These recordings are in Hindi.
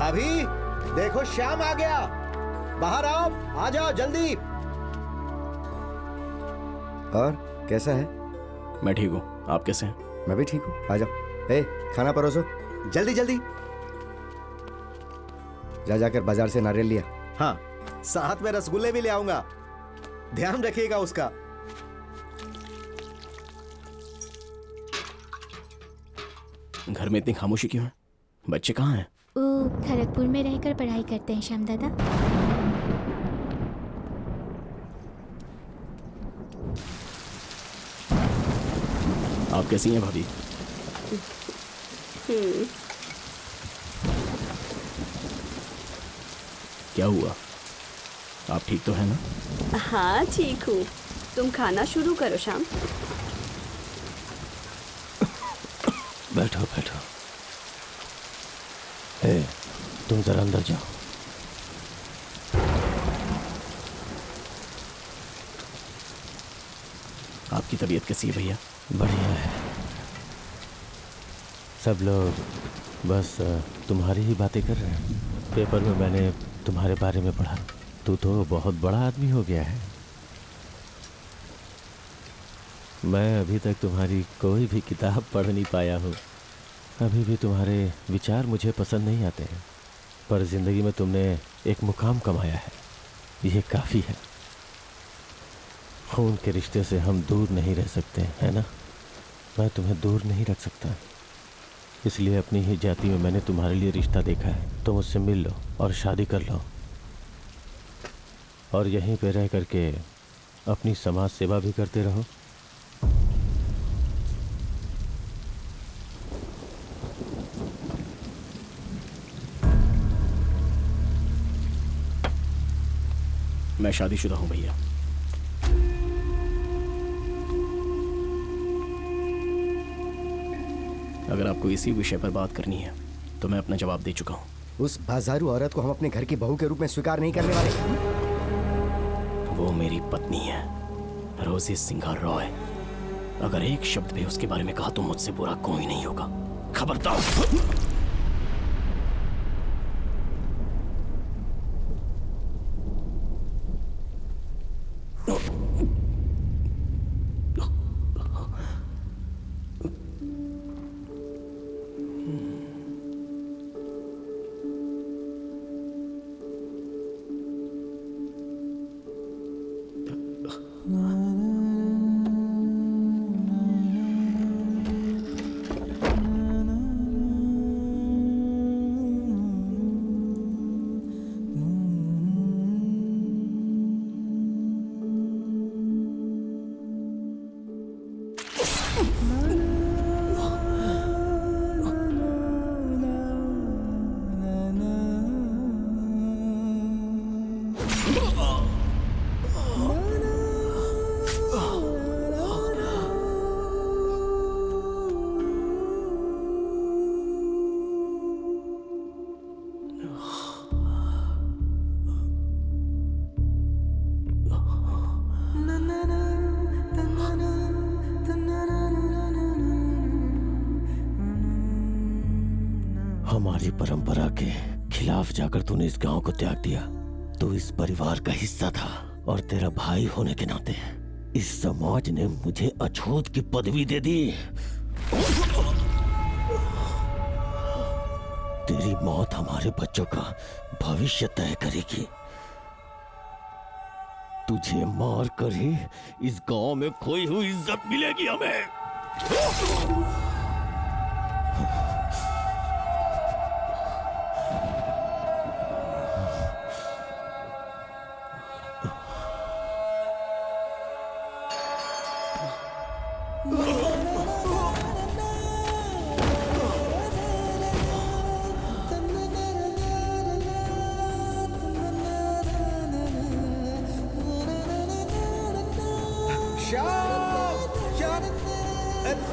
भाभी देखो श्याम आ गया, बाहर आओ, आ जाओ जल्दी। और कैसा है? मैं ठीक हूँ, आप कैसे हैं? मैं भी ठीक हूँ, आ जाओ। ए, खाना परोसो, जल्दी जल्दी। जाकर बाजार से नारियल लिया। हाँ, साथ में रसगुल्ले भी ले आऊंगा, ध्यान रखिएगा उसका। घर में इतनी खामोशी क्यों है? बच्चे कहाँ हैं? वो खड़गपुर में रहकर पढ़ाई करते हैं श्याम दादा। आप कैसी हैं भाभी? क्या हुआ? आप ठीक तो है ना? हाँ ठीक हूँ, तुम खाना शुरू करो श्याम। बैठो बैठो। ए, तुम जरा अंदर जाओ। आपकी तबीयत कैसी है भैया? बढ़िया है। सब लोग बस तुम्हारी ही बातें कर रहे हैं। पेपर में मैंने तुम्हारे बारे में पढ़ा, तू तो बहुत बड़ा आदमी हो गया है। मैं अभी तक तुम्हारी कोई भी किताब पढ़ नहीं पाया हूँ। अभी भी तुम्हारे विचार मुझे पसंद नहीं आते हैं, पर ज़िंदगी में तुमने एक मुकाम कमाया है, ये काफ़ी है। खून के रिश्ते से हम दूर नहीं रह सकते, है ना? मैं तुम्हें दूर नहीं रख सकता, इसलिए अपनी ही जाति में मैंने तुम्हारे लिए रिश्ता देखा है। तुम उससे मिल लो और शादी कर लो, और यहीं पे रह करके अपनी समाज सेवा भी करते रहो। मैं शादीशुदा हूँ भैया। अगर आपको इसी विषय पर बात करनी है तो मैं अपना जवाब दे चुका हूँ। उस बाजारू औरत को हम अपने घर की बहू के रूप में स्वीकार नहीं करने वाले। वो मेरी पत्नी है, रोजी सिंघार रॉय। अगर एक शब्द भी उसके बारे में कहा तो मुझसे बुरा कोई नहीं होगा, खबरदार। हमारी परंपरा के खिलाफ जाकर तूने इस गांव को त्याग दिया। तू इस परिवार का हिस्सा था, और तेरा भाई होने के नाते इस समाज ने मुझे अछूत की पदवी दे दी। तेरी मौत हमारे बच्चों का भविष्य तय करेगी। तुझे मार कर ही इस गांव में खोई हुई इज्जत मिलेगी हमें।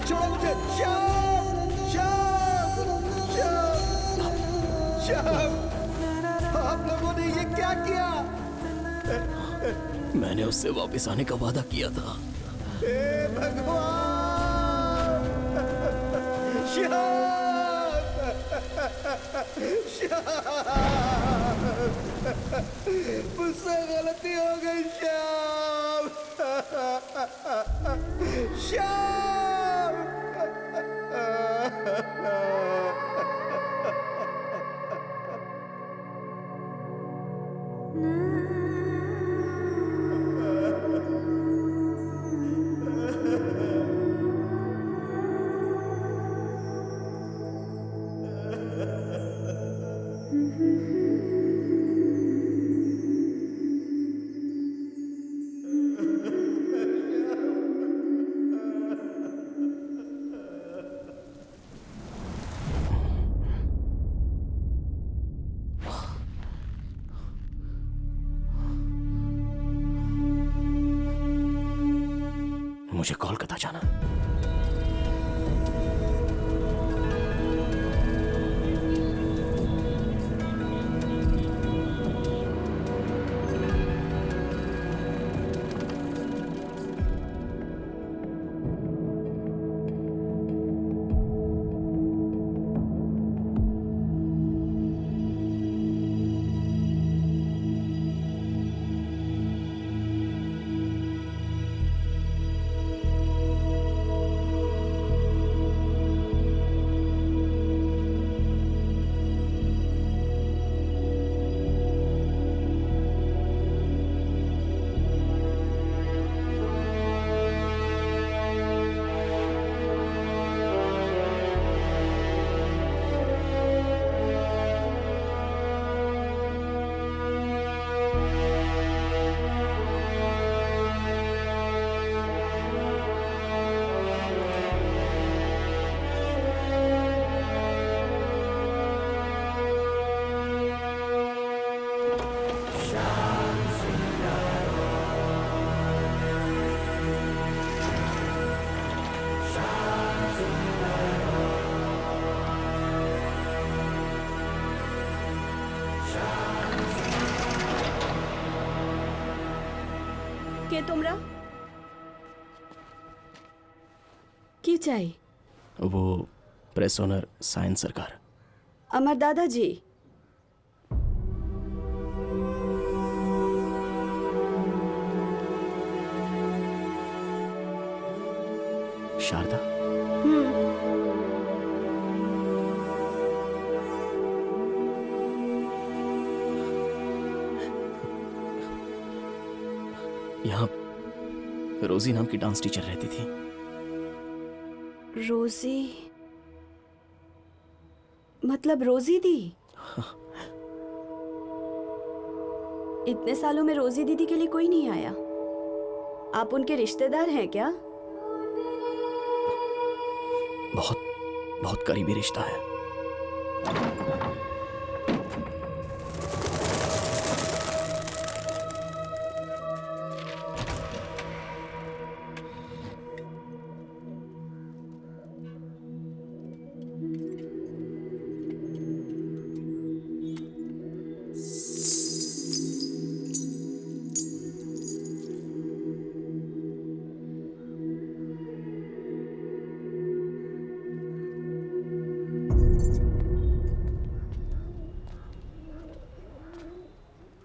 छोड़ो मुझे, आप लोगों ने ये क्या किया? मैंने उससे वापस आने का वादा किया था। हे भगवान, श्याम! मुझसे गलती हो गई श्याम। श्याम। मुझे कोलकाता जाना। কে তোমরা? কি চাই? वो प्रेस ओनर साइंस सरकार। আমার দাদাজি। शारदा। यहाँ रोजी नाम की डांस टीचर रहती थी। रोजी मतलब रोजी दी? इतने सालों में रोजी दीदी के लिए कोई नहीं आया। आप उनके रिश्तेदार हैं क्या? बहुत बहुत करीबी रिश्ता है।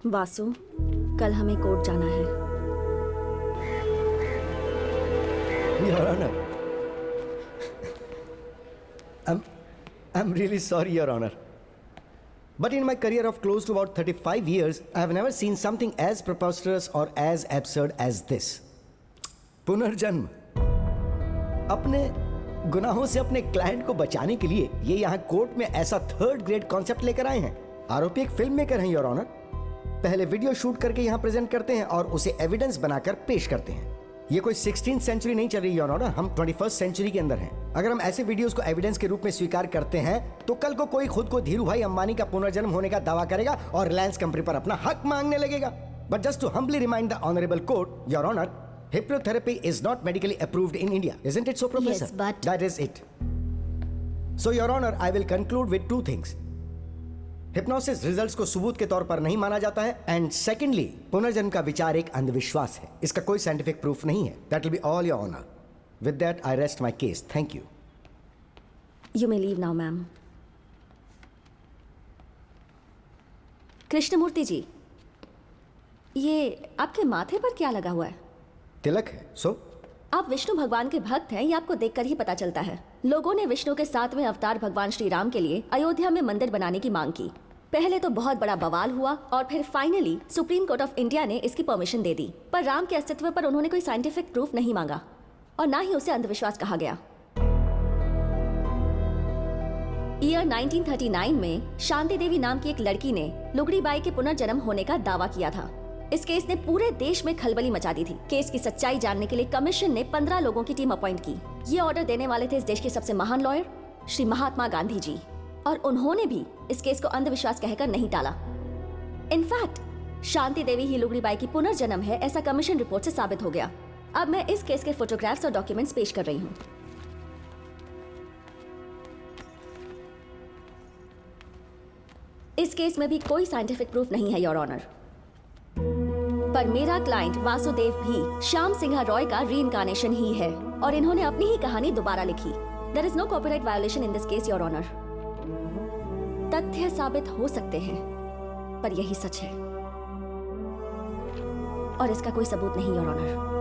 वासु, कल हमें कोर्ट जाना है। Your Honor, I'm really sorry, Your Honor. But in my career of close to about 35 years, I have never seen something as preposterous or as absurd as this. पुनर्जन्म। अपने गुनाहों से अपने क्लाइंट को बचाने के लिए ये यहाँ कोर्ट में ऐसा थर्ड ग्रेड कॉन्सेप्ट लेकर आए हैं। आरोपी एक फिल्म मेकर हैं, योर ऑनर। पहले वीडियो शूट करके यहाँ प्रेजेंट करते हैं और उसे एविडेंस बनाकर पेश करते हैं। ये कोई 16th सेंचुरी नहीं चल रही योर ऑनर, हम 21st सेंचुरी के अंदर हैं। अगर हम ऐसे वीडियोस को एविडेंस के रूप में स्वीकार करते हैं तो कल को कोई खुद को धीरू भाई अंबानी का पुनर्जन्म होने का दावा करेगा और रिलायंस कंपनी पर अपना हक मांगने लगेगा। But just to humbly remind the honourable court, your honour, hypnotherapy is not medically approved in India. Isn't it so, Professor? Yes, but... That is it. So, Your Honor, I will conclude with two things. Hypnosis results को सबूत के तौर पर नहीं माना जाता है, एंड सेकेंडली पुनर्जन्म का विचार एक अंधविश्वास है। इसका कोई साइंटिफिक प्रूफ नहीं है। That will be all your honour. With that I rest my case. Thank you. You may leave now, ma'am. Krishnamurthy ji, ये आपके माथे पर क्या लगा हुआ है? तिलक है, सो आप विष्णु भगवान के भक्त हैं, ये आपको देखकर ही पता चलता है। लोगों ने विष्णु के 7वें अवतार भगवान श्री राम के लिए अयोध्या में मंदिर बनाने की मांग की। पहले तो बहुत बड़ा बवाल हुआ और फिर finally supreme court of India ने इसकी परमिशन दे दी। पर राम के अस्तित्व पर उन्होंने कोई साइंटिफिक प्रूफ नहीं मांगा और ना ही उसे अंधविश्वास कहा गया। ईयर 1939 में शांति देवी नाम की एक लड़की ने लुगड़ी बाई के पुनर्जन्म होने का दावा किया था। इस केस ने पूरे देश में खलबली मचा दी थी। केस की सच्चाई जानने के लिए कमीशन ने 15 लोगों की टीम अपॉइंट की। ये ऑर्डर देने वाले थे इस देश के सबसे महान लॉयर श्री महात्मा गांधी जी, और उन्होंने भी इस केस को अंधविश्वास कहकर नहीं टाला। इनफैक्ट शांति देवी ही लुगड़ी बाई की पुनर्जन्म है, ऐसा कमीशन रिपोर्ट से साबित हो गया। अब मैं इस केस के फोटोग्राफ्स और डॉक्यूमेंट्स पेश कर रही हूँ। इस केस में भी कोई साइंटिफिक प्रूफ नहीं है योर ऑनर, पर मेरा क्लाइंट वासुदेव भी श्याम सिंह रॉय का रीइंकार्नेशन ही है और इन्होंने अपनी ही कहानी दोबारा लिखी। There is no copyright violation in this case your honour. तथ्य साबित हो सकते हैं पर यही सच है और इसका कोई सबूत नहीं योर ऑनर।